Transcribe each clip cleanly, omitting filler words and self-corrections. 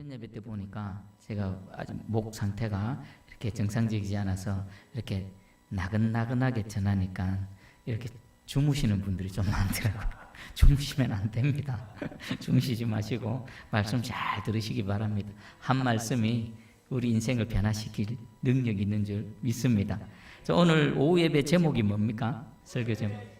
첫 예배 때 보니까 제가 아직 목 상태가 이렇게 정상적이지 않아서 이렇게 나긋나긋하게 전하니까 이렇게 주무시는 분들이 좀 많더라고요. 주무시면 안 됩니다. 주무시지 마시고 말씀 잘 들으시기 바랍니다. 한 말씀이 우리 인생을 변화시킬 능력이 있는 줄 믿습니다. 오늘 오후 예배 제목이 뭡니까? 설교 제목.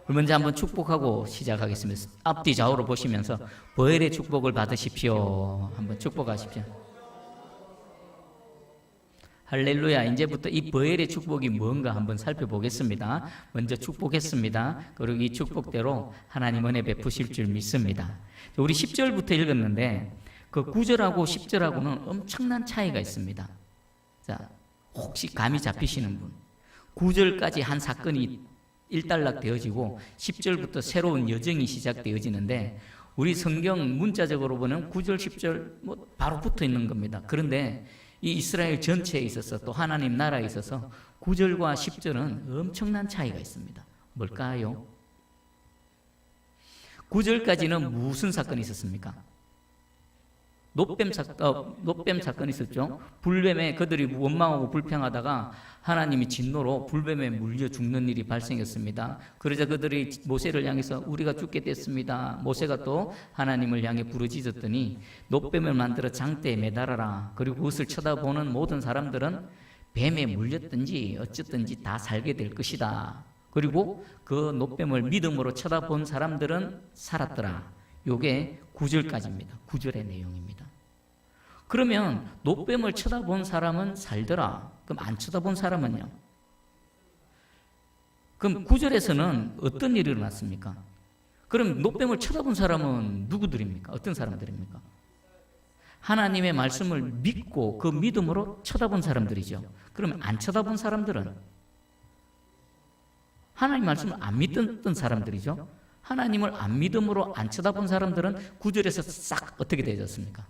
먼저 한번 축복하고 시작하겠습니다. 앞뒤 좌우로 보시면서 보혈의 축복을 받으십시오. 한번 축복하십시오. 할렐루야. 이제부터 이 보혈의 축복이 뭔가 한번 살펴보겠습니다. 먼저 축복했습니다. 그리고 이 축복대로 하나님 은혜 베푸실 줄 믿습니다. 우리 10절부터 읽었는데 그 9절하고 10절하고는 엄청난 차이가 있습니다. 자, 혹시 감이 잡히시는 분, 9절까지 한 사건이 일단락 되어지고 10절부터 새로운 여정이 시작되어지는데 우리 성경 문자적으로 보면 9절, 10절 바로 붙어 있는 겁니다. 그런데 이 이스라엘 전체에 있어서 또 하나님 나라에 있어서 9절과 10절은 엄청난 차이가 있습니다. 뭘까요? 9절까지는 무슨 사건이 있었습니까? 노뱀 사건이 있었죠. 불뱀에 그들이 원망하고 불평하다가 하나님이 진노로 불뱀에 물려 죽는 일이 발생했습니다. 그러자 그들이 모세를 향해서 우리가 죽게 됐습니다. 모세가 또 하나님을 향해 부르짖었더니 노뱀을 만들어 장대에 매달아라. 그리고 그것을 쳐다보는 모든 사람들은 뱀에 물렸든지 어쨌든지 다 살게 될 것이다. 그리고 그 노뱀을 믿음으로 쳐다본 사람들은 살았더라. 요게 9절까지입니다. 9절의 내용입니다. 그러면 노뱀을 쳐다본 사람은 살더라. 그럼 안 쳐다본 사람은요? 그럼 9절에서는 어떤 일이 일어났습니까? 그럼 노뱀을 쳐다본 사람은 누구들입니까? 어떤 사람들입니까? 하나님의 말씀을 믿고 그 믿음으로 쳐다본 사람들이죠. 그러면 안 쳐다본 사람들은 하나님 말씀을 안 믿던 사람들이죠. 하나님을 안 믿음으로 안 쳐다본 사람들은 9절에서 싹 어떻게 되어졌습니까?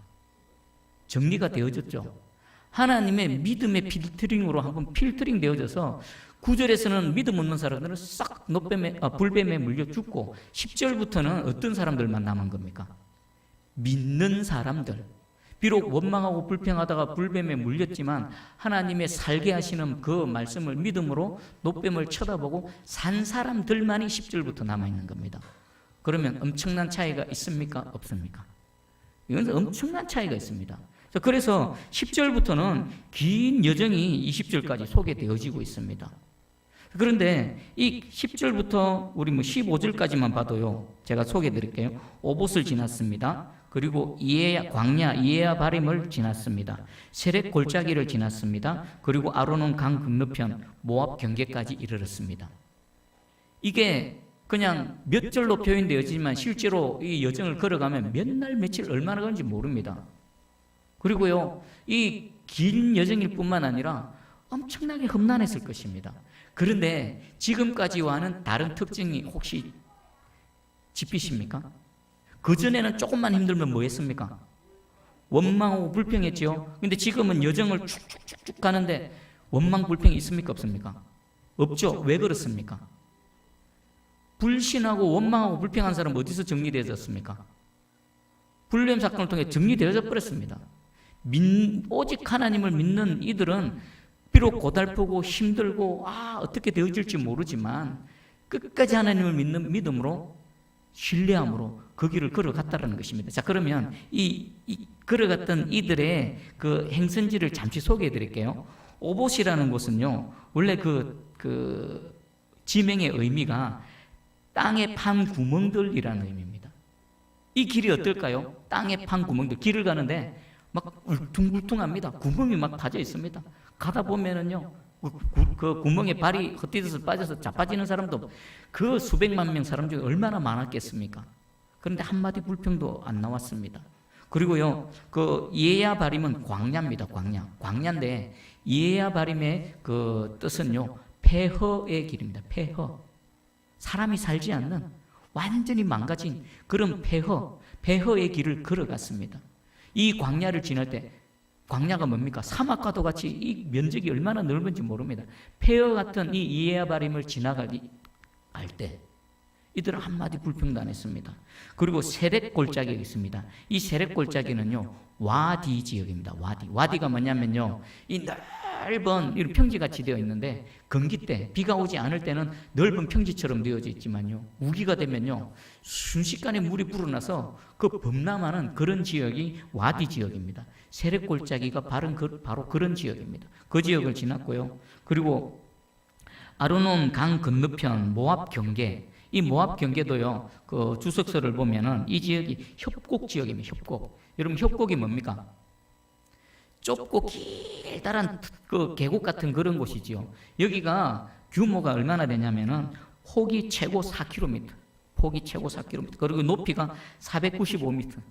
정리가 되어졌죠. 하나님의 믿음의 필터링으로 한번 필터링 되어져서 9절에서는 믿음 없는 사람들은 싹 불뱀에 물려 죽고 10절부터는 어떤 사람들만 남은 겁니까? 믿는 사람들. 비록 원망하고 불평하다가 불뱀에 물렸지만 하나님의 살게 하시는 그 말씀을 믿음으로 노뱀을 쳐다보고 산 사람들만이 10절부터 남아있는 겁니다. 그러면 엄청난 차이가 있습니까? 없습니까? 이건 엄청난 차이가 있습니다. 그래서 10절부터는 긴 여정이 20절까지 소개되어지고 있습니다. 그런데 이 10절부터 우리 15절까지만 봐도요, 제가 소개해 드릴게요. 오봇을 지났습니다. 그리고 광야 이에야 바림을 지났습니다. 세렉 골짜기를 지났습니다. 그리고 아르논 강 건너편 모압 경계까지 이르렀습니다. 이게 그냥 몇 절로 표현되어지지만 실제로 이 여정을 걸어가면 몇 날 며칠 얼마나 걸는지 모릅니다. 그리고요, 이 긴 여정일 뿐만 아니라 엄청나게 험난했을 것입니다. 그런데 지금까지와는 다른 특징이 혹시 짚히십니까? 그전에는 조금만 힘들면 뭐 했습니까? 원망하고 불평했죠. 근데 지금은 여정을 쭉쭉쭉 가는데 원망 불평이 있습니까? 없습니까? 없죠. 왜 그렇습니까? 불신하고 원망하고 불평한 사람은 어디서 정리되어졌습니까? 불뱀 사건을 통해 정리되어져 버렸습니다. 오직 하나님을 믿는 이들은 비록 고달프고 힘들고 어떻게 되어질지 모르지만 끝까지 하나님을 믿는 믿음으로 신뢰함으로 그 길을 걸어갔다는 것입니다. 자, 그러면 이 걸어갔던 이들의 그 행선지를 잠시 소개해 드릴게요. 오봇이라는 곳은요, 원래 그 지명의 의미가 땅에 판 구멍들이라는 의미입니다. 이 길이 어떨까요? 땅에 판 구멍들. 길을 가는데 막 울퉁불퉁합니다. 구멍이 막 파져 있습니다. 가다 보면은요, 그 구멍에 발이 헛디뎌서 빠져서 자빠지는 사람도 그 수백만 명 사람 중에 얼마나 많았겠습니까? 그런데 한마디 불평도 안 나왔습니다. 그리고요, 그 이에야 바림은 광야입니다. 광야인데 이에야 바림의 그 뜻은요, 폐허의 길입니다. 폐허. 사람이 살지 않는 완전히 망가진 그런 폐허의 길을 걸어갔습니다. 이 광야를 지날 때, 광야가 뭡니까? 사막과도 같이 이 면적이 얼마나 넓은지 모릅니다. 폐허 같은 이 이에야 바림을 지나갈 때 이들은 한마디 불평도 안 했습니다. 그리고 세렉 골짜기가 있습니다. 이 세렉 골짜기는요, 와디 지역입니다. 와디가 뭐냐면요, 이 넓은 이런 평지같이 되어 있는데 건기 때 비가 오지 않을 때는 넓은 평지처럼 되어져 있지만요, 우기가 되면요 순식간에 물이 불어나서 그 범람하는 그런 지역이 와디 지역입니다. 세례골짜기가 바로 그런 지역입니다. 그 지역을 지났고요. 그리고 아르논 강 건너편 모압 경계, 이 모압 경계도요, 그 주석서를 보면은 이 지역이 협곡 지역입니다. 협곡. 여러분, 협곡이 뭡니까? 좁고 길다란 그 계곡 같은 그런 곳이지요. 여기가 규모가 얼마나 되냐면은 폭이 최고 4km, 폭이 최고 4km, 그리고 높이가 495m.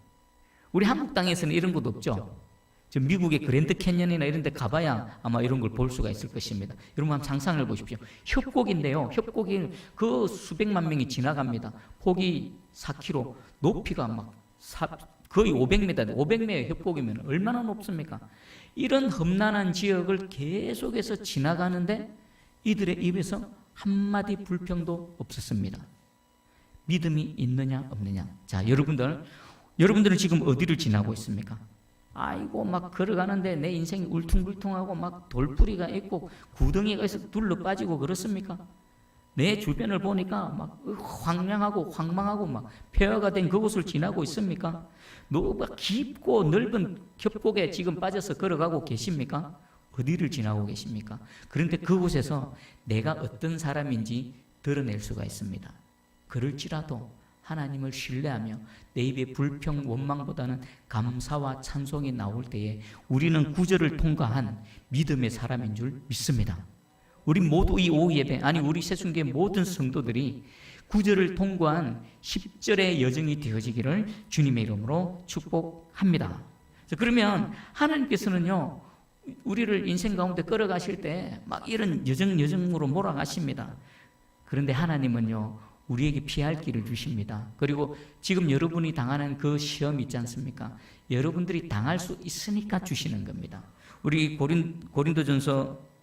우리 한국 땅에서는 이런 곳 없죠. 저 미국의 그랜드 캐년이나 이런 데 가봐야 아마 이런 걸 볼 수가 있을 것입니다. 여러분 한번 상상을 보십시오. 협곡인데요, 협곡이 그 수백만 명이 지나갑니다. 폭이 4km, 높이가 막 거의 500m, 500m의 협곡이면 얼마나 높습니까? 이런 험난한 지역을 계속해서 지나가는데 이들의 입에서 한마디 불평도 없었습니다. 믿음이 있느냐 없느냐. 자, 여러분들은 지금 어디를 지나고 있습니까? 아이고, 막 걸어가는데 내 인생이 울퉁불퉁하고 막 돌뿌리가 있고 구덩이가 있어 둘러 빠지고 그렇습니까? 내 주변을 보니까 막 황량하고 황망하고 막 폐허가 된 그곳을 지나고 있습니까? 너무 깊고 넓은 협곡에 지금 빠져서 걸어가고 계십니까? 어디를 지나고 계십니까? 그런데 그곳에서 내가 어떤 사람인지 드러낼 수가 있습니다. 그럴지라도 하나님을 신뢰하며 내 입에 불평, 원망보다는 감사와 찬송이 나올 때에 우리는 구절을 통과한 믿음의 사람인 줄 믿습니다. 우리 모두 이 오후 예배, 아니 우리 새순교의 모든 성도들이 구절을 통과한 10절의 여정이 되어지기를 주님의 이름으로 축복합니다. 그러면 하나님께서는요, 우리를 인생 가운데 끌어가실 때 막 이런 여정으로 몰아가십니다. 그런데 하나님은요, 우리에게 피할 길을 주십니다. 그리고 지금 여러분이 당하는 그 시험 있지 않습니까? 여러분들이 당할 수 있으니까 주시는 겁니다. 우리 고린도전서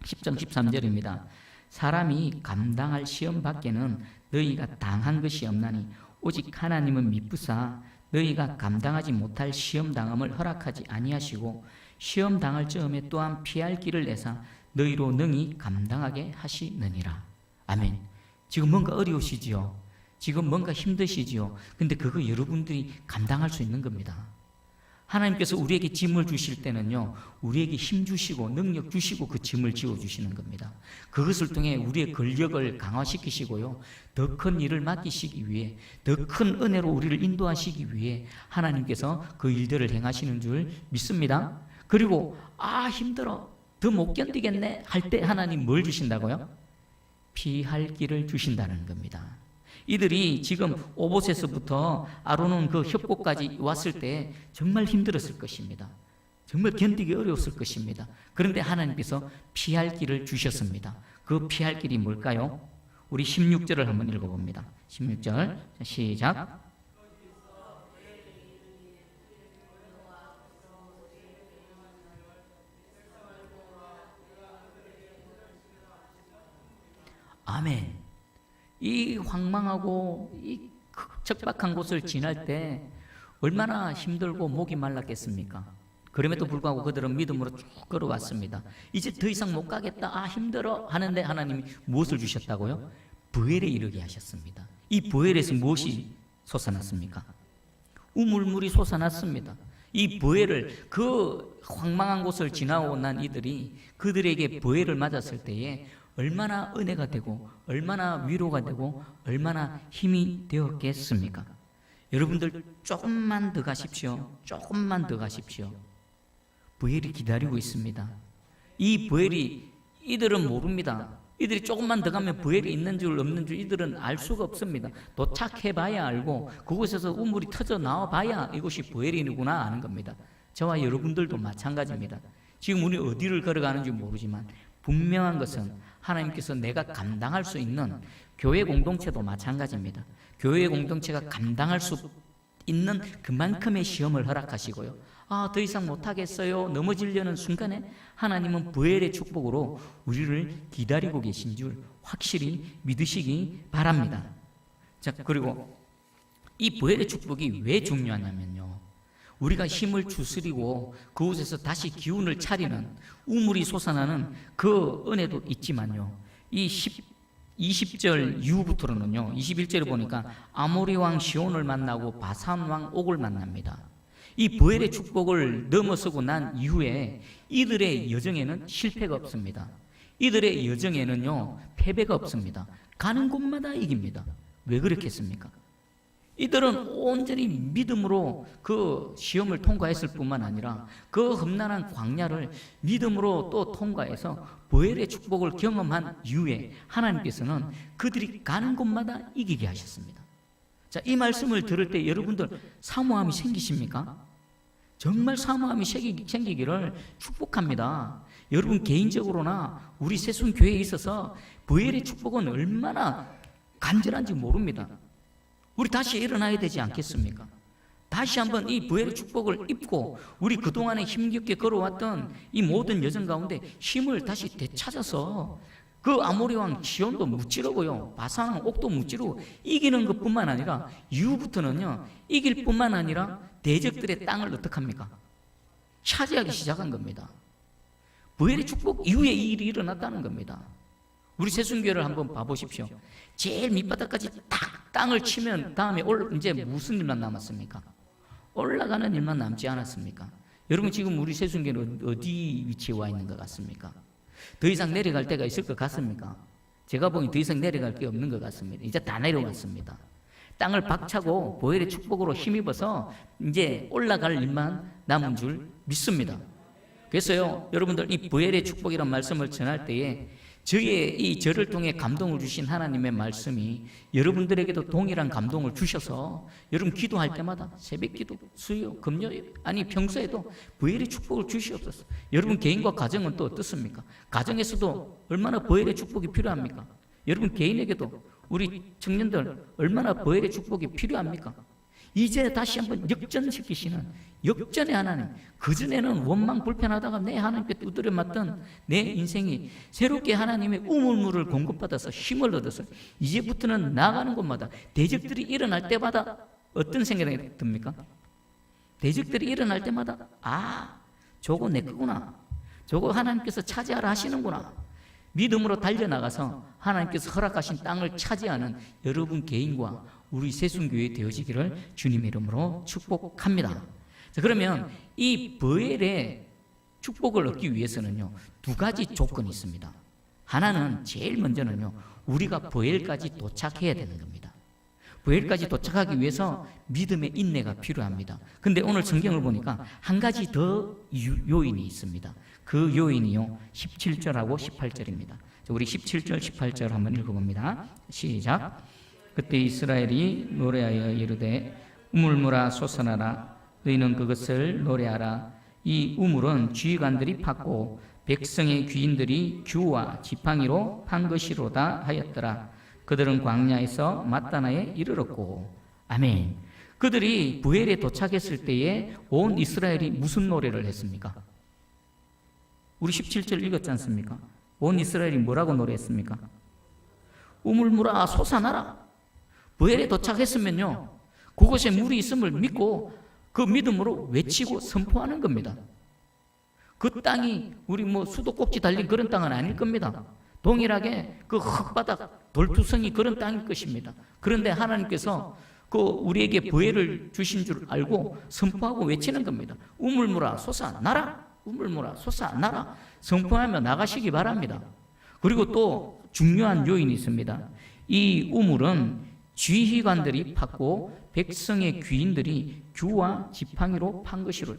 10장 13절입니다. 사람이 감당할 시험 밖에는 너희가 당한 것이 없나니 오직 하나님은 미쁘사 너희가 감당하지 못할 시험 당함을 허락하지 아니하시고 시험 당할 즈음에 또한 피할 길을 내사 너희로 능히 감당하게 하시느니라. 아멘. 지금 뭔가 어려우시지요? 지금 뭔가 힘드시지요? 근데 그거 여러분들이 감당할 수 있는 겁니다. 하나님께서 우리에게 짐을 주실 때는요, 우리에게 힘 주시고 능력 주시고 그 짐을 지어주시는 겁니다. 그것을 통해 우리의 근력을 강화시키시고요, 더 큰 일을 맡기시기 위해, 더 큰 은혜로 우리를 인도하시기 위해 하나님께서 그 일들을 행하시는 줄 믿습니다. 그리고 힘들어, 더 못 견디겠네 할 때 하나님 뭘 주신다고요? 피할 길을 주신다는 겁니다. 이들이 지금 오봇에서부터 아르논 그 협곡까지 왔을 때 정말 힘들었을 것입니다. 정말 견디기 어려웠을 것입니다. 그런데 하나님께서 피할 길을 주셨습니다. 그 피할 길이 뭘까요? 우리 16절을 한번 읽어봅니다. 16절 시작. 아멘. 이 황망하고 이 척박한 곳을 지날 때 얼마나 힘들고 목이 말랐겠습니까? 그럼에도 불구하고 그들은 믿음으로 쭉 걸어왔습니다. 이제 더 이상 못 가겠다, 힘들어 하는데 하나님이 무엇을 주셨다고요? 부엘에 이르게 하셨습니다. 이 부엘에서 무엇이 솟아났습니까? 우물물이 솟아났습니다. 이 부엘을, 그 황망한 곳을 지나고 난 이들이 그들에게 부엘을 맞았을 때에 얼마나 은혜가 되고 얼마나 위로가 되고 얼마나 힘이 되었겠습니까? 여러분들 조금만 더 가십시오. 조금만 더 가십시오. 부엘이 기다리고 있습니다. 이 부엘이, 이들은 모릅니다. 이들이 조금만 더 가면 부엘이 있는 줄 없는 줄 이들은 알 수가 없습니다. 도착해봐야 알고 그곳에서 우물이 터져 나와봐야 이곳이 부엘이구나 아는 겁니다. 저와 여러분들도 마찬가지입니다. 지금 우리 어디를 걸어가는지 모르지만 분명한 것은 하나님께서 내가 감당할 수 있는, 교회 공동체도 마찬가지입니다. 교회 공동체가 감당할 수 있는 그만큼의 시험을 허락하시고요, 더 이상 못하겠어요 넘어지려는 순간에 하나님은 부엘의 축복으로 우리를 기다리고 계신 줄 확실히 믿으시기 바랍니다. 자, 그리고 이 부엘의 축복이 왜 중요하냐면요, 우리가 힘을 추스리고 그곳에서 다시 기운을 차리는 우물이 솟아나는 그 은혜도 있지만요, 이 20절 이후부터는요, 21절에 보니까 아모리 왕 시온을 만나고 바산 왕 옥을 만납니다. 이 보엘의 축복을 넘어서고 난 이후에 이들의 여정에는 실패가 없습니다. 이들의 여정에는요, 패배가 없습니다. 가는 곳마다 이깁니다. 왜 그렇겠습니까? 이들은 온전히 믿음으로 그 시험을 통과했을 뿐만 아니라 그 험난한 광야를 믿음으로 또 통과해서 보엘의 축복을 경험한 이후에 하나님께서는 그들이 가는 곳마다 이기게 하셨습니다. 자, 이 말씀을 들을 때 여러분들 사모함이 생기십니까? 정말 사모함이 생기기를 축복합니다. 여러분 개인적으로나 우리 새순교회에 있어서 보엘의 축복은 얼마나 간절한지 모릅니다. 우리 다시 일어나야 되지 않겠습니까? 다시 한번 이 보엘의 축복을 입고 우리 그동안에 힘겹게 걸어왔던 이 모든 여정 가운데 힘을 다시 되찾아서 그 아모리 왕 시온도 무찌르고요, 바산 왕 옥도 무찌르고 이기는 것뿐만 아니라 이후부터는요, 이길 뿐만 아니라 대적들의 땅을 어떻게 합니까? 차지하기 시작한 겁니다. 보엘의 축복 이후에 이 일이 일어났다는 겁니다. 우리 새순교회를 한번 봐보십시오. 제일 밑바닥까지 딱 땅을 치면 다음에 이제 무슨 일만 남았습니까? 올라가는 일만 남지 않았습니까? 여러분 지금 우리 새순교회는 어디 위치에 와 있는 것 같습니까? 더 이상 내려갈 때가 있을 것 같습니까? 제가 보니 더 이상 내려갈 게 없는 것 같습니다. 이제 다 내려왔습니다. 땅을 박차고 보혈의 축복으로 힘입어서 이제 올라갈 일만 남은 줄 믿습니다. 그래서요, 여러분들 이 보혈의 축복이란 말씀을 전할 때에 저의 이 저를 통해 감동을 주신 하나님의 말씀이 여러분들에게도 동일한 감동을 주셔서 여러분 기도할 때마다 새벽기도, 수요, 금요일, 아니 평소에도 보혈의 축복을 주시옵소서. 여러분 개인과 가정은 또 어떻습니까? 가정에서도 얼마나 보혈의 축복이 필요합니까? 여러분 개인에게도 우리 청년들 얼마나 보혈의 축복이 필요합니까? 이제 다시 한번 역전시키시는 역전의 하나님. 그전에는 원망 불편하다가 내 하나님께 두드려 맞던 내 인생이 새롭게 하나님의 우물물을 공급받아서 힘을 얻어서 이제부터는 나가는 곳마다 대적들이 일어날 때마다 어떤 생각이 듭니까? 대적들이 일어날 때마다 저거 내 거구나, 저거 하나님께서 차지하라 하시는구나, 믿음으로 달려나가서 하나님께서 허락하신 땅을 차지하는 여러분 개인과 우리 새순교회 되어지기를 주님의 이름으로 축복합니다. 자, 그러면 이 보엘의 축복을 얻기 위해서는요, 두 가지 조건이 있습니다. 하나는 제일 먼저는요, 우리가 보엘까지 도착해야 되는 겁니다. 보엘까지 도착하기 위해서 믿음의 인내가 필요합니다. 근데 오늘 성경을 보니까 한 가지 더 요인이 있습니다. 그 요인이요, 17절하고 18절입니다. 우리 17절, 18절 한번 읽어봅니다. 시작. 그때 이스라엘이 노래하여 이르되 우물물아 솟아나라, 너희는 그것을 노래하라. 이 우물은 쥐관들이 팠고 백성의 귀인들이 규와 지팡이로 판 것이로다 하였더라. 그들은 광야에서 맞다나에 이르렀고. 아멘. 그들이 부엘에 도착했을 때에 온 이스라엘이 무슨 노래를 했습니까? 우리 17절 읽었지 않습니까? 온 이스라엘이 뭐라고 노래했습니까? 우물물아 솟아나라. 부엘에 도착했으면요, 그곳에 물이 있음을 믿고 그 믿음으로 외치고 선포하는 겁니다. 그 땅이 우리 수도꼭지 달린 그런 땅은 아닐 겁니다. 동일하게 그 흙바닥 돌투성이 그런 땅일 것입니다. 그런데 하나님께서 우리에게 부엘을 주신 줄 알고 선포하고 외치는 겁니다. 우물물아 솟아나라, 우물물아 솟아나라 선포하며 나가시기 바랍니다. 그리고 또 중요한 요인이 있습니다. 이 우물은 쥐휘관들이 팠고 백성의 귀인들이 규와 지팡이로 판 것이로.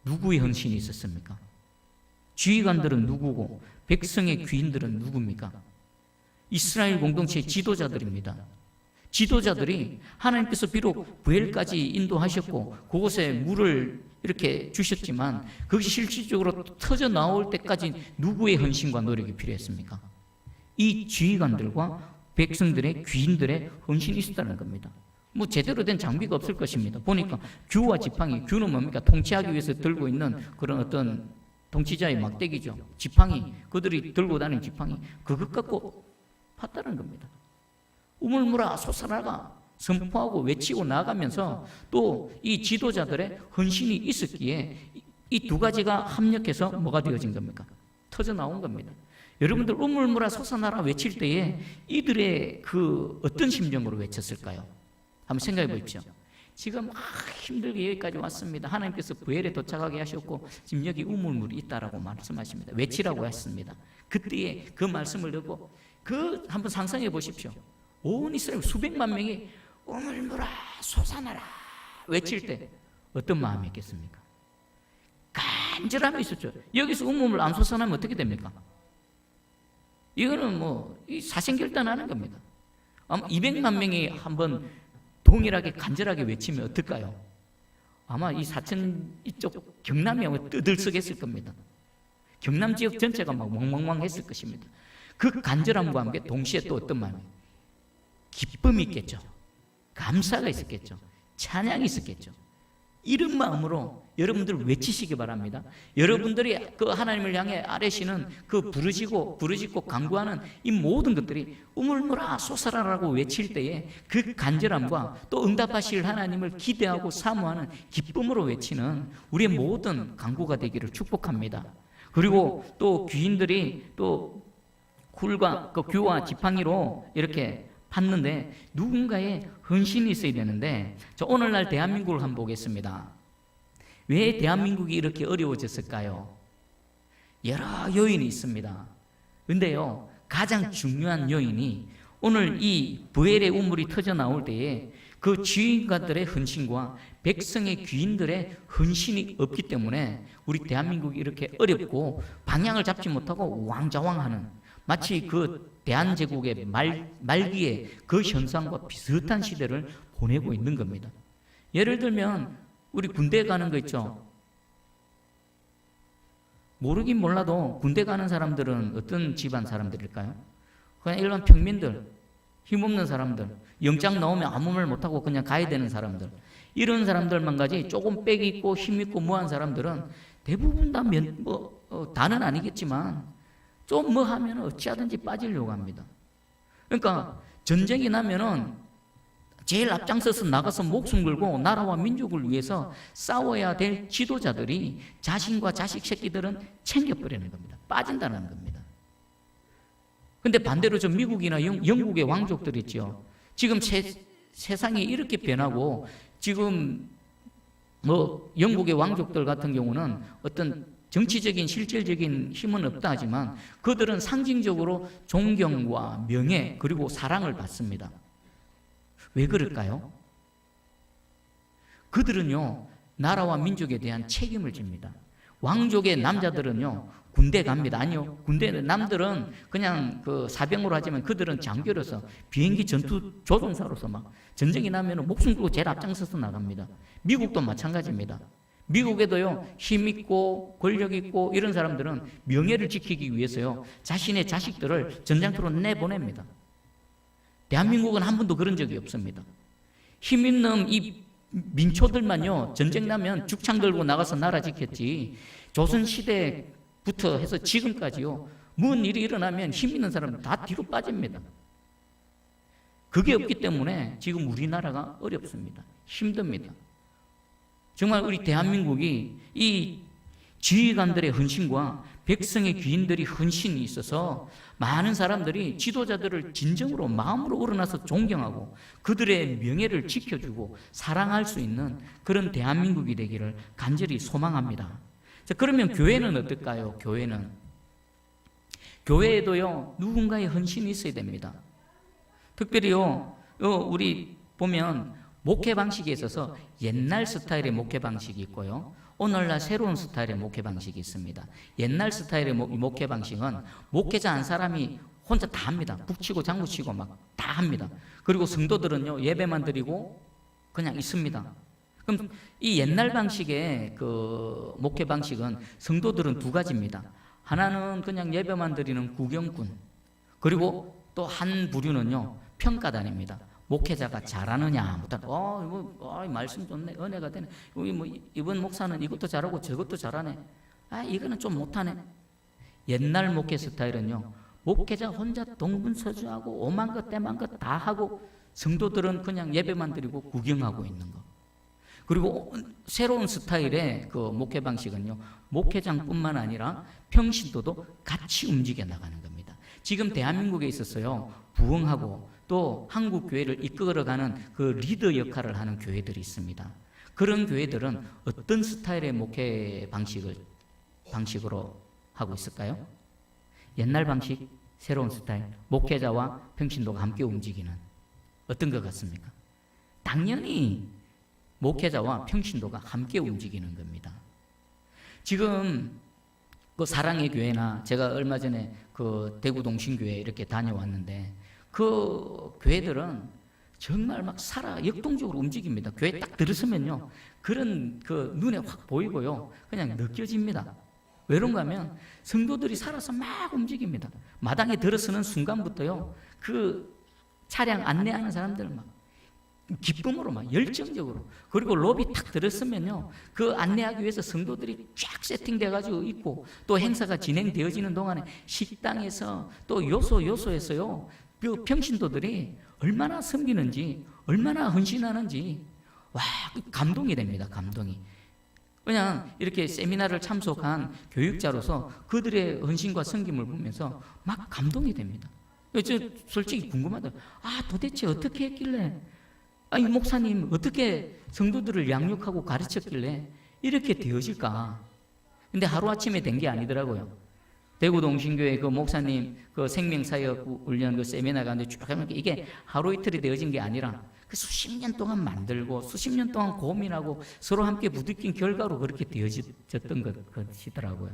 누구의 헌신이 있었습니까? 쥐휘관들은 누구고 백성의 귀인들은 누굽니까? 이스라엘 공동체의 지도자들입니다. 지도자들이 하나님께서 비록 부엘까지 인도하셨고 그곳에 물을 이렇게 주셨지만 그것이 실질적으로 터져 나올 때까지 누구의 헌신과 노력이 필요했습니까? 이 지휘관들과 백성들의 귀인들의 헌신이 있었다는 겁니다. 제대로 된 장비가 없을 것입니다. 보니까 규와 지팡이, 규는 뭡니까? 통치하기 위해서 들고 있는 그런 어떤 통치자의 막대기죠. 지팡이, 그들이 들고 다니는 지팡이, 그것 갖고 팠다는 겁니다. 우물물아 솟아나라 선포하고 외치고 나가면서 또 이 지도자들의 헌신이 있었기에 이 두 가지가 합력해서 뭐가 되어진 겁니까? 터져 나온 겁니다. 여러분들 우물물아 솟아나라 외칠 때에 이들의 그 어떤 심정으로 외쳤을까요? 한번 생각해 보십시오. 지금 힘들게 여기까지 왔습니다. 하나님께서 부엘에 도착하게 하셨고 지금 여기 우물물이 있다라고 말씀하십니다. 외치라고 했습니다. 그때에 그 말씀을 듣고 그 한번 상상해 보십시오. 온 이스라엘 수백만 명이 우물물아 솟아나라 외칠 때 어떤 마음이 있겠습니까? 간절함이 있었죠. 여기서 우물물 안 솟아나면 어떻게 됩니까? 이거는 뭐 사생결단하는 겁니다. 아마 200만 명이 한번 동일하게 간절하게 외치면 어떨까요? 아마 이 사천 이쪽 경남이 아마 떠들썩했을 겁니다. 경남 지역 전체가 막 멍멍멍했을 것입니다. 그 간절함과 함께 동시에 또 어떤 마음이? 기쁨이 있겠죠. 감사가 있었겠죠. 찬양이 있었겠죠. 이런 마음으로 여러분들 외치시기 바랍니다. 여러분들이 그 하나님을 향해 아뢰시는 그 부르짖고 간구하는 이 모든 것들이 우물물아 솟아라라고 외칠 때에 그 간절함과 또 응답하실 하나님을 기대하고 사모하는 기쁨으로 외치는 우리의 모든 간구가 되기를 축복합니다. 그리고 또 귀인들이 또 굴과 그 규와 지팡이로 이렇게 팠는데 누군가의 헌신이 있어야 되는데 저 오늘날 대한민국을 한번 보겠습니다. 왜 대한민국이 이렇게 어려워졌을까요? 여러 요인이 있습니다. 근데요 가장 중요한 요인이 오늘 이 부엘의 우물이 터져 나올 때에 그 지휘관들의 헌신과 백성의 귀인들의 헌신이 없기 때문에 우리 대한민국이 이렇게 어렵고 방향을 잡지 못하고 왕좌왕하는 마치 그 대한제국의 말기에 그 현상과 비슷한 시대를 보내고 있는 겁니다. 예를 들면 우리 군대 가는 거 있죠. 모르긴 몰라도 군대 가는 사람들은 어떤 집안 사람들일까요? 그냥 일반 평민들, 힘없는 사람들, 영장 나오면 아무 말 못하고 그냥 가야 되는 사람들, 이런 사람들만 가지 조금 빽 있고 힘 있고 뭐한 사람들은 대부분 다 다는 아니겠지만 좀 뭐 하면 어찌하든지 빠지려고 합니다. 그러니까 전쟁이 나면은 제일 앞장서서 나가서 목숨 걸고 나라와 민족을 위해서 싸워야 될 지도자들이 자신과 자식 새끼들은 챙겨버리는 겁니다. 빠진다는 겁니다. 근데 반대로 저 미국이나 영국의 왕족들 있죠. 지금 세상이 이렇게 변하고 지금 뭐 영국의 왕족들 같은 경우는 어떤 정치적인 실질적인 힘은 없다 하지만 그들은 상징적으로 존경과 명예 그리고 사랑을 받습니다. 왜 그럴까요? 그들은요 나라와 민족에 대한 책임을 집니다. 왕족의 남자들은요 군대 갑니다. 아니요, 군대 남들은 그냥 그 사병으로 하지만 그들은 장교로서 비행기 전투 조종사로서 막 전쟁이 나면 목숨 걸고 제일 앞장서서 나갑니다. 미국도 마찬가지입니다. 미국에도요 힘 있고 권력 있고 이런 사람들은 명예를 지키기 위해서요 자신의 자식들을 전장터로 내보냅니다. 대한민국은 한 번도 그런 적이 없습니다. 힘 있는 이 민초들만요 전쟁 나면 죽창 들고 나가서 나라 지켰지 조선시대부터 해서 지금까지요 무슨 일이 일어나면 힘 있는 사람은 다 뒤로 빠집니다. 그게 없기 때문에 지금 우리나라가 어렵습니다. 힘듭니다. 정말 우리 대한민국이 이 지휘관들의 헌신과 백성의 귀인들이 헌신이 있어서 많은 사람들이 지도자들을 진정으로 마음으로 우러나서 존경하고 그들의 명예를 지켜주고 사랑할 수 있는 그런 대한민국이 되기를 간절히 소망합니다. 자, 그러면 교회는 어떨까요? 교회에도요 누군가의 헌신이 있어야 됩니다. 특별히요 우리 보면 목회 방식에 있어서 옛날 스타일의 목회 방식이 있고요 오늘날 새로운 스타일의 목회 방식이 있습니다. 옛날 스타일의 목회 방식은 목회자 한 사람이 혼자 다 합니다. 북치고 장구치고 막 다 합니다. 그리고 성도들은요 예배만 드리고 그냥 있습니다. 그럼 이 옛날 방식의 그 목회 방식은 성도들은 두 가지입니다. 하나는 그냥 예배만 드리는 구경꾼, 그리고 또 한 부류는요 평가단입니다. 목회자가 잘하느냐 못하는 말씀 좋네, 은혜가 되네, 이번 목사는 이것도 잘하고 저것도 잘하네, 이거는 좀 못하네. 옛날 목회 스타일은요 목회자 혼자 동분서주하고 오만 것 때만 것 다 하고 성도들은 그냥 예배만 드리고 구경하고 있는 거. 그리고 새로운 스타일의 그 목회 방식은요, 목회장뿐만 아니라 평신도도 같이 움직여 나가는 겁니다. 지금 대한민국에 있어서요, 부흥하고 또 한국 교회를 이끌어가는 그 리더 역할을 하는 교회들이 있습니다. 그런 교회들은 어떤 스타일의 목회 방식으로 하고 있을까요? 옛날 방식, 새로운 스타일, 목회자와 평신도가 함께 움직이는 어떤 것 같습니까? 당연히 목회자와 평신도가 함께 움직이는 겁니다. 지금 그 사랑의 교회나 제가 얼마 전에 그 대구 동신교회 이렇게 다녀왔는데 그 교회들은 정말 막 역동적으로 움직입니다. 교회 딱 들어서면요, 그런 그 눈에 확 보이고요, 그냥 느껴집니다. 왜 그런가 하면 성도들이 살아서 막 움직입니다. 마당에 들어서는 순간부터요, 그 차량 안내하는 사람들 막 기쁨으로 막 열정적으로, 그리고 로비 탁 들었으면요, 그 안내하기 위해서 성도들이 쫙 세팅돼 가지고 있고, 또 행사가 진행되어지는 동안에 식당에서 또 요소에서요, 평신도들이 얼마나 섬기는지, 얼마나 헌신하는지, 와, 감동이 됩니다. 감동이. 그냥 이렇게 세미나를 참석한 교육자로서 그들의 헌신과 섬김을 보면서 막 감동이 됩니다. 저 솔직히 궁금하다. 도대체 어떻게 했길래, 이 목사님 어떻게 성도들을 양육하고 가르쳤길래 이렇게 되어질까? 근데 하루아침에 된 게 아니더라고요. 대구 동신교회 그 목사님 그 생명사역 훈련 그 세미나 가는데 쭉 하면 이게 하루 이틀이 되어진 게 아니라 그 수십 년 동안 만들고 수십 년 동안 고민하고 서로 함께 부딪힌 결과로 그렇게 되어졌던 것이더라고요.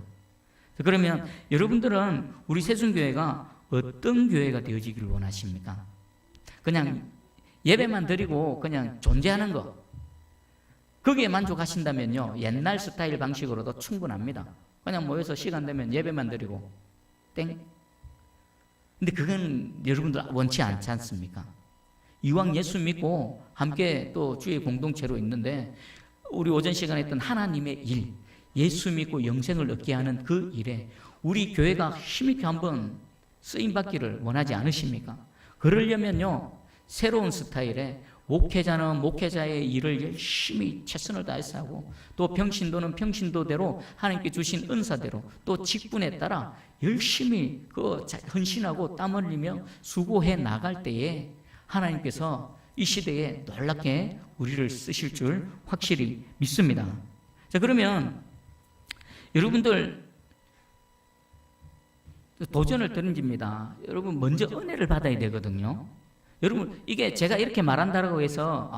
그러면 여러분들은 우리 새순교회가 어떤 교회가 되어지기를 원하십니까? 그냥 예배만 드리고 그냥 존재하는 거, 거기에 만족하신다면요, 옛날 스타일 방식으로도 충분합니다. 그냥 모여서 시간 되면 예배만 드리고 땡. 근데 그건 여러분들 원치 않지 않습니까? 이왕 예수 믿고 함께 또 주의 공동체로 있는데, 우리 오전 시간에 했던 하나님의 일, 예수 믿고 영생을 얻게 하는 그 일에 우리 교회가 힘있게 한번 쓰임받기를 원하지 않으십니까? 그러려면요, 새로운 스타일의 목회자는 목회자의 일을 열심히 최선을 다해서 하고, 또 평신도는 평신도대로 하나님께 주신 은사대로 또 직분에 따라 열심히 그 헌신하고 땀 흘리며 수고해 나갈 때에 하나님께서 이 시대에 놀랍게 우리를 쓰실 줄 확실히 믿습니다. 자, 그러면 여러분들 도전을 드립니다. 여러분 먼저 은혜를 받아야 되거든요. 여러분, 이게 제가 이렇게 말한다고 해서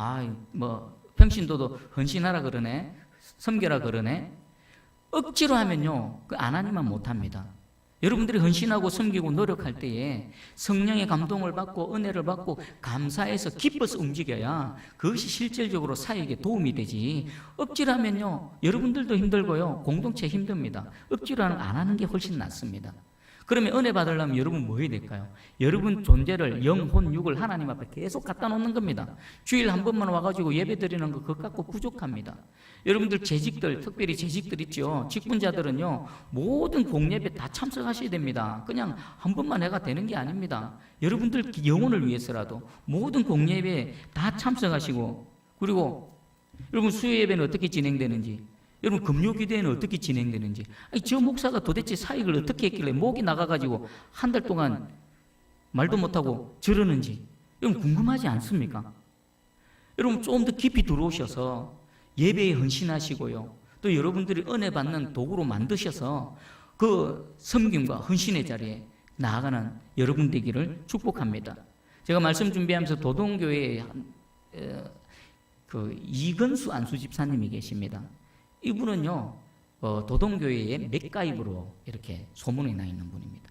평신도도 헌신하라 그러네, 섬겨라 그러네, 억지로 하면요, 그 안 하니만 못합니다. 여러분들이 헌신하고 섬기고 노력할 때에 성령의 감동을 받고 은혜를 받고 감사해서 기뻐서 움직여야 그것이 실질적으로 사역에 도움이 되지, 억지로 하면요, 여러분들도 힘들고요, 공동체 힘듭니다. 억지로 안 하는 게 훨씬 낫습니다. 그러면 은혜 받으려면 여러분 뭐 해야 될까요? 여러분 존재를, 영혼, 육을 하나님 앞에 계속 갖다 놓는 겁니다. 주일 한 번만 와가지고 예배 드리는 거 그것 갖고 부족합니다. 여러분들 재직들, 특별히 재직들 있죠. 직분자들은요, 모든 공예배 다 참석하셔야 됩니다. 그냥 한 번만 해가 되는 게 아닙니다. 여러분들 영혼을 위해서라도 모든 공예배에 다 참석하시고, 그리고 여러분 수요예배는 어떻게 진행되는지, 여러분 금요기도회는 어떻게 진행되는지, 저 목사가 도대체 사역을 어떻게 했길래 목이 나가가지고 한 달 동안 말도 못하고 저러는지 여러분 궁금하지 않습니까? 여러분 조금 더 깊이 들어오셔서 예배에 헌신하시고요, 또 여러분들이 은혜 받는 도구로 만드셔서 그 섬김과 헌신의 자리에 나아가는 여러분 되기를 축복합니다. 제가 말씀 준비하면서 도동교회에 그 이건수 안수 집사님이 계십니다. 이분은요, 도동교회의 맥가이브로 이렇게 소문이 나 있는 분입니다.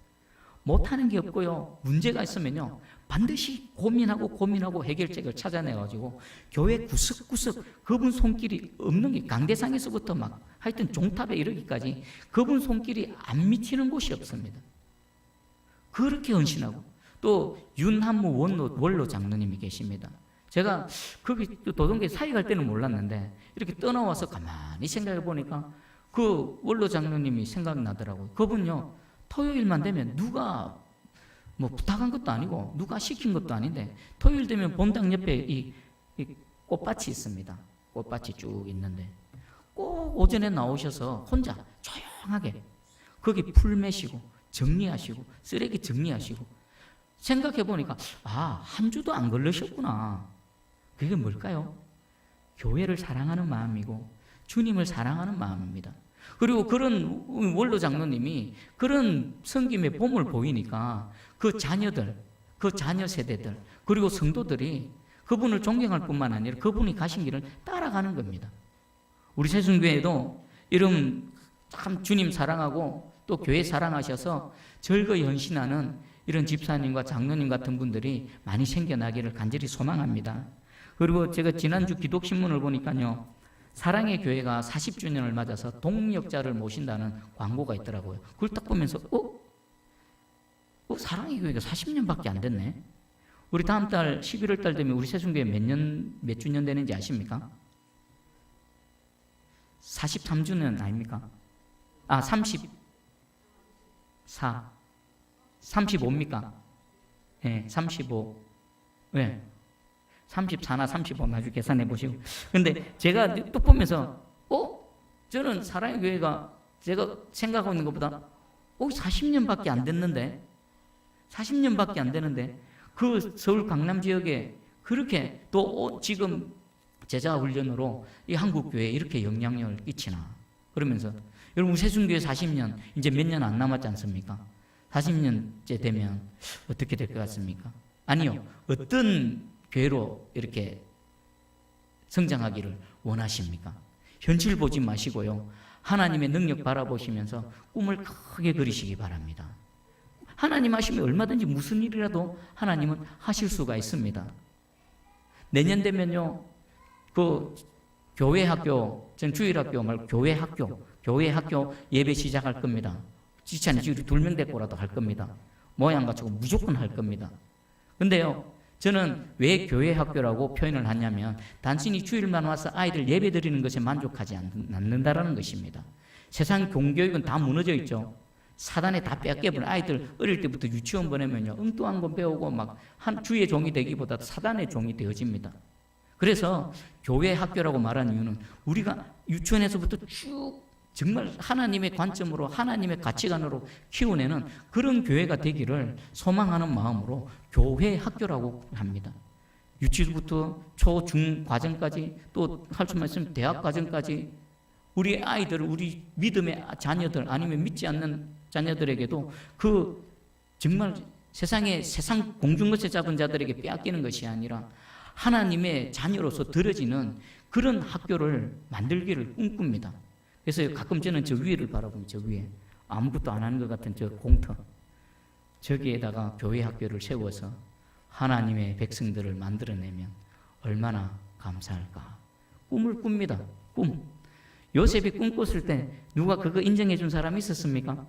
못하는 게 없고요, 문제가 있으면요, 반드시 고민하고 해결책을 찾아내가지고 교회 구석구석 그분 손길이 없는 게, 강대상에서부터 막 하여튼 종탑에 이르기까지 그분 손길이 안 미치는 곳이 없습니다. 그렇게 헌신하고, 또 윤한무 원로 장로님이 계십니다. 제가 거기 도동교회 사역할 때는 몰랐는데 이렇게 떠나와서 가만히 생각해 보니까 그 원로 장로님이 생각나더라고요. 그분요, 토요일만 되면 누가 뭐 부탁한 것도 아니고 누가 시킨 것도 아닌데 토요일 되면 본당 옆에 이 꽃밭이 있습니다. 꽃밭이 쭉 있는데 꼭 오전에 나오셔서 혼자 조용하게 거기 풀 매시고 정리하시고 쓰레기 정리하시고 생각해 보니까 한 주도 안 걸리셨구나. 그게 뭘까요? 교회를 사랑하는 마음이고 주님을 사랑하는 마음입니다. 그리고 그런 원로 장로님이 그런 섬김의 봄을 보이니까 그 자녀들, 그 자녀 세대들, 그리고 성도들이 그분을 존경할 뿐만 아니라 그분이 가신 길을 따라가는 겁니다. 우리 새순교회도 이런 참 주님 사랑하고 또 교회 사랑하셔서 절거히 헌신하는 이런 집사님과 장로님 같은 분들이 많이 생겨나기를 간절히 소망합니다. 그리고 제가 지난주 기독신문을 보니까요, 사랑의 교회가 40주년을 맞아서 동력자를 모신다는 광고가 있더라고요. 그걸 딱 보면서 사랑의 교회가 40년밖에 안 됐네. 우리 다음 달 11월 달 되면 우리 새순교회 몇 주년 되는지 아십니까? 43주년 아닙니까? 35입니까? 네, 35. 네. 34나 35 나중에 계산해 보시고. 근데 제가 또 보면서 저는 사랑의 교회가 제가 생각하고 있는 것보다 40년밖에 안 됐는데 40년밖에 안 되는데 그 서울 강남 지역에 그렇게 또 지금 제자 훈련으로 이 한국 교회에 이렇게 영향력을 끼치나. 그러면서 여러분 새순교회 40년 이제 몇 년 안 남았지 않습니까? 40년째 되면 어떻게 될 것 같습니까? 아니요. 어떤 교회로 이렇게 성장하기를 원하십니까? 현실 보지 마시고요. 하나님의 능력 바라보시면서 꿈을 크게 그리시기 바랍니다. 하나님 하시면 얼마든지 무슨 일이라도 하나님은 하실 수가 있습니다. 내년 되면요, 그 교회 학교, 전 주일학교 말고 교회 학교 예배 시작할 겁니다. 지찬이 지금 2명 데리고라도 할 겁니다. 모양 갖추고 무조건 할 겁니다. 근데요, 저는 왜 교회 학교라고 표현을 하냐면 단순히 주일만 와서 아이들 예배 드리는 것에 만족하지 않는다라는 것입니다. 세상 공교육은 다 무너져 있죠. 사단에 다 뺏겨버린 아이들 어릴 때부터 유치원 보내면요, 엉뚱한 거 배우고 막 한 주의 종이 되기보다 사단의 종이 되어집니다. 그래서 교회 학교라고 말하는 이유는 우리가 유치원에서부터 쭉 정말 하나님의 관점으로 하나님의 가치관으로 키워내는 그런 교회가 되기를 소망하는 마음으로 교회 학교라고 합니다. 유치부터 초, 중 과정까지 또 할 수만 있으면 대학 과정까지 우리 아이들, 우리 믿음의 자녀들 아니면 믿지 않는 자녀들에게도 그 정말 세상 공중것에 잡은 자들에게 빼앗기는 것이 아니라 하나님의 자녀로서 들어지는 그런 학교를 만들기를 꿈꿉니다. 그래서 가끔 저는 저 위를 바라보면 저 위에 아무것도 안 하는 것 같은 저 공터 저기에다가 교회 학교를 세워서 하나님의 백성들을 만들어내면 얼마나 감사할까. 꿈을 꿉니다. 꿈. 요셉이 꿈 꿨을 때 누가 그거 인정해 준 사람이 있었습니까?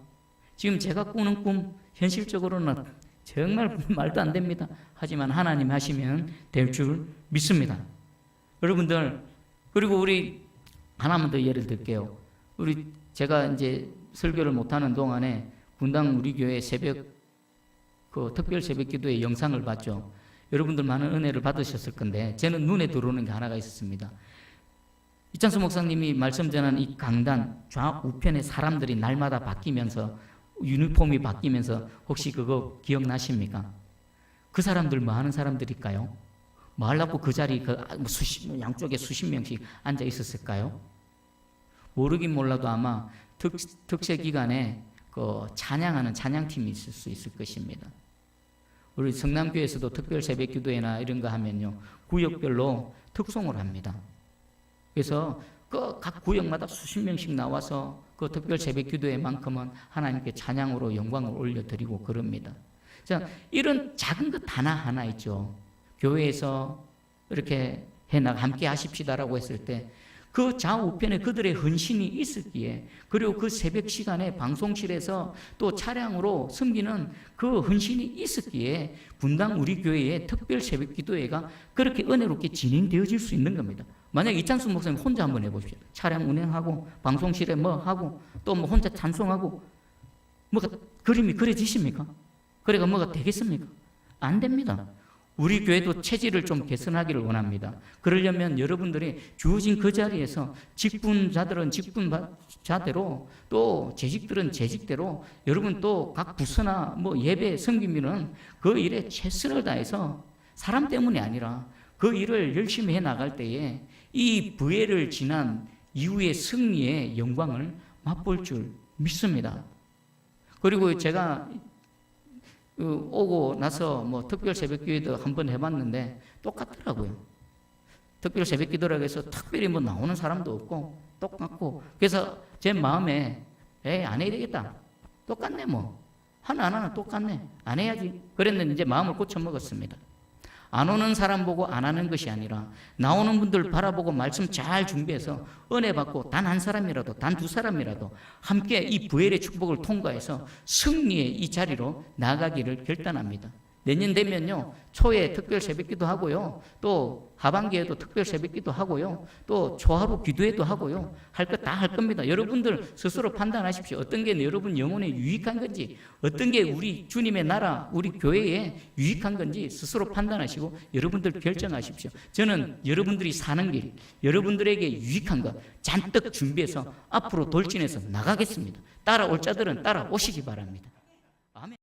지금 제가 꾸는 꿈 현실적으로는 정말 말도 안 됩니다. 하지만 하나님 하시면 될 줄 믿습니다. 여러분들, 그리고 우리 하나만 더 예를 들게요. 제가 이제 설교를 못하는 동안에 분당 우리 교회 새벽 그 특별 새벽 기도의 영상을 봤죠. 여러분들 많은 은혜를 받으셨을 건데 저는 눈에 들어오는 게 하나가 있었습니다. 이찬수 목사님이 말씀 전한 이 강단 좌우편에 사람들이 날마다 바뀌면서 유니폼이 바뀌면서 혹시 그거 기억나십니까? 그 사람들 뭐 하는 사람들일까요? 뭐 하려고 그 자리 양쪽에 수십 명씩 앉아 있었을까요? 모르긴 몰라도 아마 특세 기간에 그 찬양하는 찬양팀이 있을 수 있을 것입니다. 우리 성남교회에서도 특별 새벽 기도회나 이런 거 하면요, 구역별로 특송을 합니다. 그래서 그 각 구역마다 수십 명씩 나와서 그 특별 새벽 기도회만큼은 하나님께 찬양으로 영광을 올려드리고 그럽니다. 자, 이런 작은 것 하나하나 있죠. 교회에서 이렇게 함께 하십시다라고 했을 때 그 좌우편에 그들의 헌신이 있었기에, 그리고 그 새벽 시간에 방송실에서 또 차량으로 섬기는 그 헌신이 있었기에 분당 우리 교회의 특별 새벽 기도회가 그렇게 은혜롭게 진행되어질 수 있는 겁니다. 만약 이찬수 목사님 혼자 한번 해보십시오. 차량 운행하고 방송실에 뭐 하고 또 뭐 혼자 찬송하고 뭐 그림이 그려지십니까? 그래가 뭐가 되겠습니까? 안 됩니다. 우리 교회도 체질을 좀 개선하기를 원합니다. 그러려면 여러분들이 주어진 그 자리에서 직분자들은 직분자대로 또 재직들은 재직대로 여러분 또 각 부서나 뭐 예배 섬기면은 그 일에 최선을 다해서 사람 때문이 아니라 그 일을 열심히 해 나갈 때에 이 부회를 지난 이후의 승리의 영광을 맛볼 줄 믿습니다. 그리고 제가 오고 나서 뭐 특별 새벽 기도도 한번 해봤는데 똑같더라고요. 특별 새벽 기도라고 해서 특별히 뭐 나오는 사람도 없고 똑같고, 그래서 제 마음에 안 해야 되겠다. 똑같네 뭐. 하나 똑같네. 안 해야지. 그랬는데 이제 마음을 고쳐 먹었습니다. 안 오는 사람 보고 안 하는 것이 아니라 나오는 분들 바라보고 말씀 잘 준비해서 은혜 받고 단 한 사람이라도 단 두 사람이라도 함께 이 부엘의 축복을 통과해서 승리의 이 자리로 나가기를 결단합니다. 내년 되면요 초에 특별 새벽기도 하고요, 또 하반기에도 특별 새벽기도 하고요, 또 초하루 기도회도 하고요. 할 것 다 할 겁니다. 여러분들 스스로 판단하십시오. 어떤 게 여러분 영혼에 유익한 건지, 어떤 게 우리 주님의 나라, 우리 교회에 유익한 건지 스스로 판단하시고 여러분들 결정하십시오. 저는 여러분들이 사는 길, 여러분들에게 유익한 것 잔뜩 준비해서 앞으로 돌진해서 나가겠습니다. 따라올 자들은 따라오시기 바랍니다.